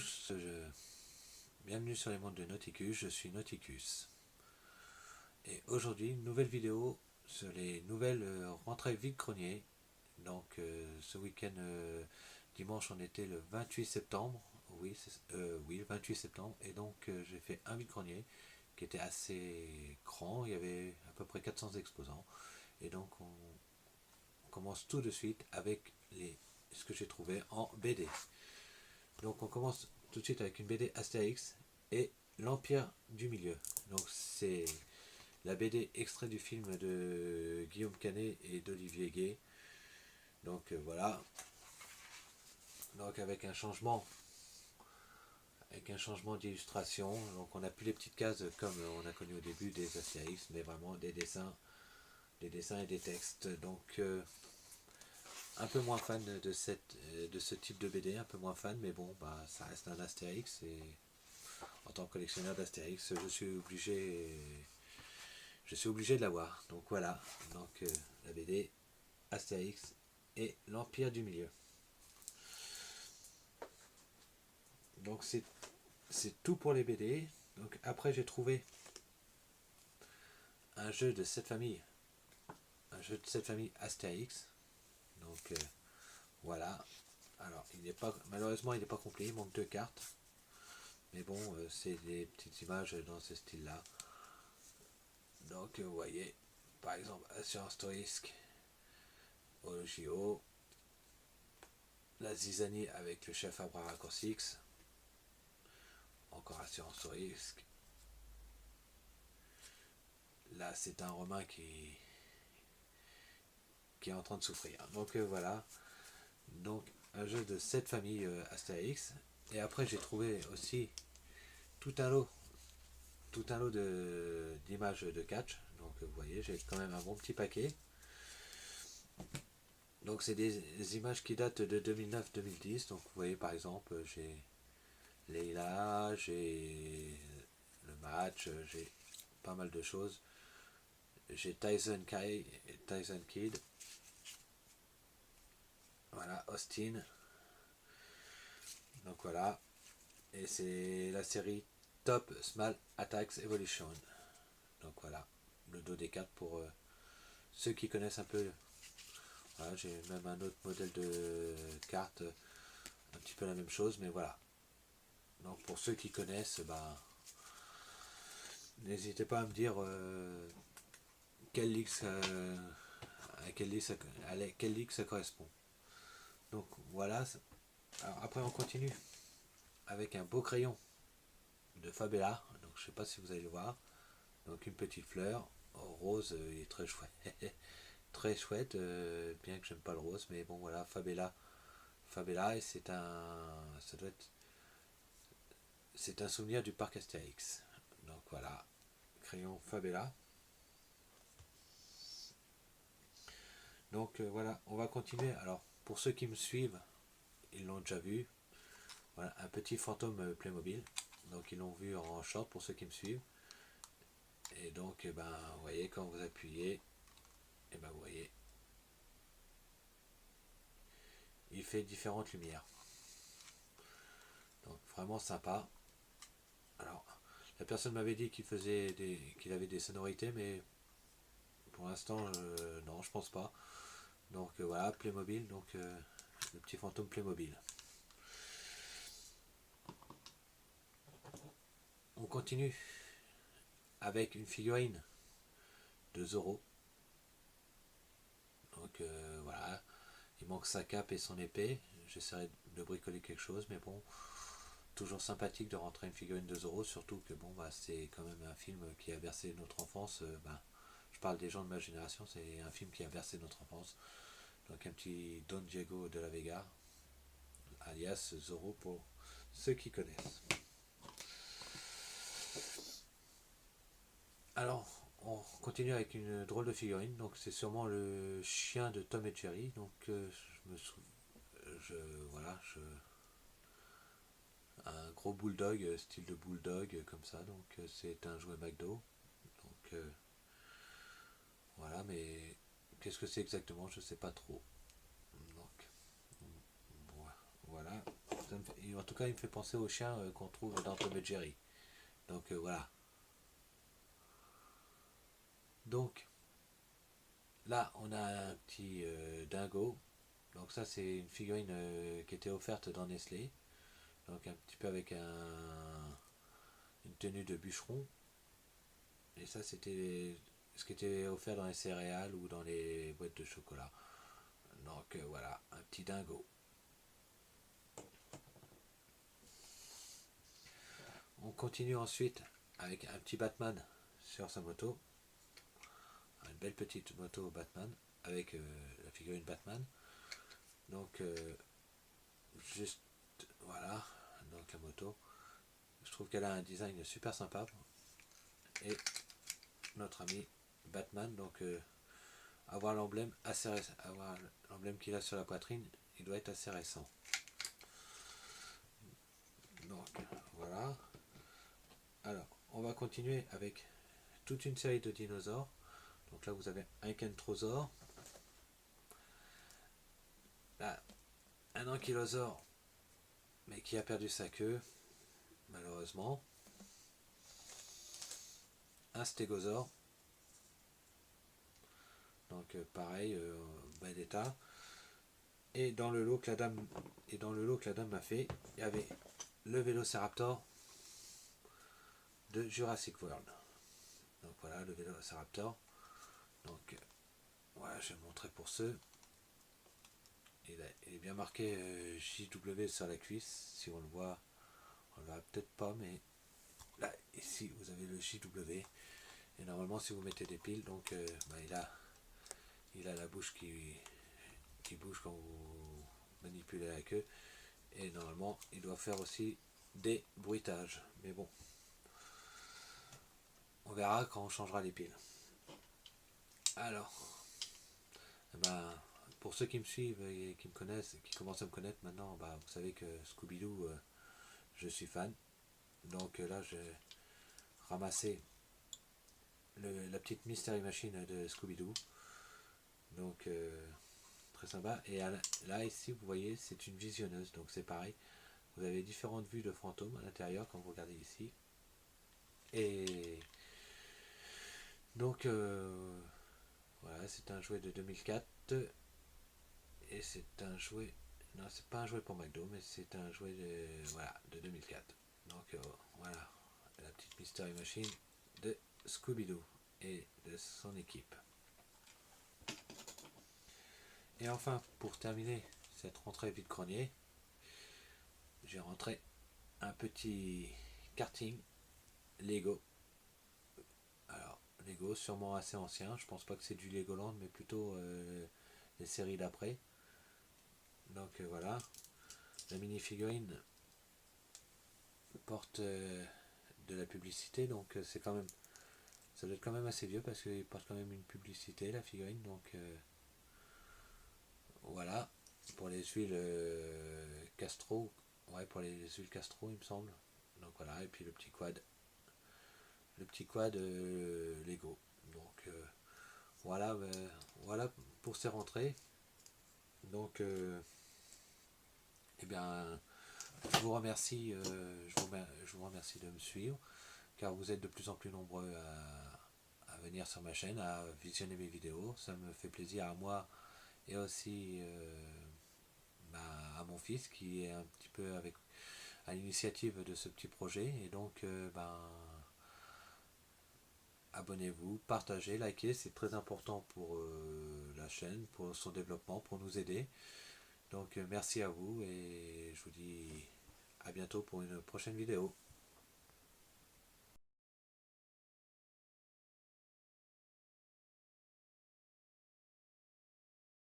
tous, bienvenue sur les mondes de Nauticus, je suis Nauticus. Et aujourd'hui, une nouvelle vidéo sur les nouvelles rentrées vide-grenier. Donc ce week-end, dimanche, on était le 28 septembre. Oui, le 28 septembre. Et donc j'ai fait un vide-grenier qui était assez grand, il y avait à peu près 400 exposants. Et donc on commence tout de suite avec ce que j'ai trouvé en BD. Donc on commence tout de suite avec une BD Astérix et l'Empire du Milieu. Donc c'est la BD extrait du film de Guillaume Canet et d'Olivier Gay. Donc voilà. Donc avec un changement d'illustration. Donc on n'a plus les petites cases comme on a connu au début des Astérix, mais vraiment des dessins et des textes. Donc un peu moins fan de ce type de BD, un peu moins fan, mais bon, bah ça reste un Astérix et en tant que collectionneur d'Astérix, je suis obligé de l'avoir. Donc voilà, donc la BD Astérix et l'Empire du Milieu. Donc c'est tout pour les BD. Donc après j'ai trouvé un jeu de cette famille, Astérix. Donc voilà. Alors malheureusement il n'est pas complet, il manque 2 cartes. Mais bon, c'est des petites images dans ce style-là. Donc vous voyez, par exemple, Assurance Risque, OGO, la zizanie avec le chef Abra Raccourcix, encore Assurance Risque. Là, c'est un Romain qui est en train de souffrir. Donc voilà. Donc un jeu de cette famille Astérix. Et après, j'ai trouvé aussi tout un lot d'images de catch. Donc vous voyez, j'ai quand même un bon petit paquet. Donc c'est des images qui datent de 2009-2010. Donc vous voyez par exemple, j'ai Leila, j'ai le match, j'ai pas mal de choses. J'ai Tyson Kidd. Voilà, Austin. Donc voilà. Et c'est la série Top Small Attacks Evolution. Donc voilà, le dos des cartes pour ceux qui connaissent un peu. Voilà, j'ai même un autre modèle de carte, un petit peu la même chose, mais voilà. Donc pour ceux qui connaissent, n'hésitez pas à me dire quelle ligue ça correspond. Donc voilà. Alors après on continue avec un beau crayon de Fabella. Donc je sais pas si vous allez le voir. Donc une petite fleur rose, il est très chouette. Très chouette, bien que j'aime pas le rose, mais bon voilà, Fabella, et c'est un souvenir du parc Astérix. Donc voilà, crayon Fabella. Donc voilà, on va continuer. Alors pour ceux qui me suivent, ils l'ont déjà vu. Voilà, un petit fantôme Playmobil. Donc ils l'ont vu en short pour ceux qui me suivent. Et donc vous voyez, quand vous appuyez, vous voyez, il fait différentes lumières. Donc vraiment sympa. Alors, la personne m'avait dit qu'il avait des sonorités, mais pour l'instant, non, je pense pas. Donc voilà, Playmobil, donc le petit fantôme Playmobil. On continue avec une figurine de Zorro. Donc voilà, il manque sa cape et son épée. J'essaierai de bricoler quelque chose, mais bon, toujours sympathique de rentrer une figurine de Zorro, surtout que bon, c'est quand même un film qui a bercé notre enfance. Je parle des gens de ma génération, c'est un film qui a bercé notre enfance. Donc un petit Don Diego de la Vega, alias Zorro pour ceux qui connaissent. Alors, on continue avec une drôle de figurine. Donc c'est sûrement le chien de Tom et Jerry. Donc un gros bulldog, style de bulldog comme ça. Donc c'est un jouet McDo. Donc voilà, mais qu'est-ce que c'est exactement? Je sais pas trop. Donc voilà. En tout cas, il me fait penser au chien qu'on trouve dans Tom et Jerry. Donc voilà. Donc là, on a un petit dingo. Donc ça, c'est une figurine qui était offerte dans Nestlé. Donc un petit peu avec une tenue de bûcheron. Et ça, c'était ce qui était offert dans les céréales ou dans les boîtes de chocolat. Donc voilà, un petit dingo. On continue ensuite avec un petit Batman sur sa moto. Une belle petite moto Batman avec la figurine Batman. Donc juste voilà, donc la moto. Je trouve qu'elle a un design super sympa. Et notre ami Batman, donc avoir l'emblème qu'il a sur la poitrine, il doit être assez récent. Donc voilà. Alors, on va continuer avec toute une série de dinosaures. Donc là, vous avez un kentrosaure, là, un ankylosaure, mais qui a perdu sa queue, malheureusement. Un stégosaure, donc pareil, bas d'état. Et dans le lot que la dame m'a fait, il y avait le Vélociraptor de Jurassic World. Donc voilà, le Vélociraptor. Donc voilà, je vais le montrer pour ceux. Il est bien marqué JW sur la cuisse. Si on le voit, on le verra peut-être pas, mais là, ici, vous avez le JW. Et normalement, si vous mettez des piles, donc il a la bouche qui bouge quand vous manipulez la queue. Et normalement, il doit faire aussi des bruitages. Mais bon, on verra quand on changera les piles. Alors, pour ceux qui me suivent et qui me connaissent, qui commencent à me connaître maintenant, vous savez que Scooby-Doo, je suis fan. Donc là, j'ai ramassé la petite Mystery Machine de Scooby-Doo. Donc très sympa. Et là, ici, vous voyez, c'est une visionneuse. Donc c'est pareil. Vous avez différentes vues de fantômes à l'intérieur quand vous regardez ici. Et donc voilà, c'est un jouet de 2004. Et c'est un jouet. Non, c'est pas un jouet pour McDo, mais c'est un jouet de 2004. Donc voilà, la petite Mystery Machine de Scooby-Doo et de son équipe. Et enfin, pour terminer cette rentrée vide-grenier, j'ai rentré un petit karting Lego. Alors, Lego, sûrement assez ancien. Je pense pas que c'est du Legoland, mais plutôt les séries d'après. Donc voilà. La mini-figurine porte de la publicité, donc c'est quand même. Ça doit être quand même assez vieux parce qu'il porte quand même une publicité, la figurine. Donc voilà. Pour les huiles Castro. Ouais, pour les huiles Castro, il me semble. Donc voilà. Et puis le petit quad. Le petit quad Lego. Donc voilà, voilà pour ces rentrées. Donc eh bien, je vous remercie, je vous remercie de me suivre, car vous êtes de plus en plus nombreux à venir sur ma chaîne, à visionner mes vidéos. Ça me fait plaisir à moi et aussi à mon fils qui est un petit peu à l'initiative de ce petit projet. Et donc, abonnez-vous, partagez, likez, c'est très important pour la chaîne, pour son développement, pour nous aider. Donc merci à vous et je vous dis à bientôt pour une prochaine vidéo.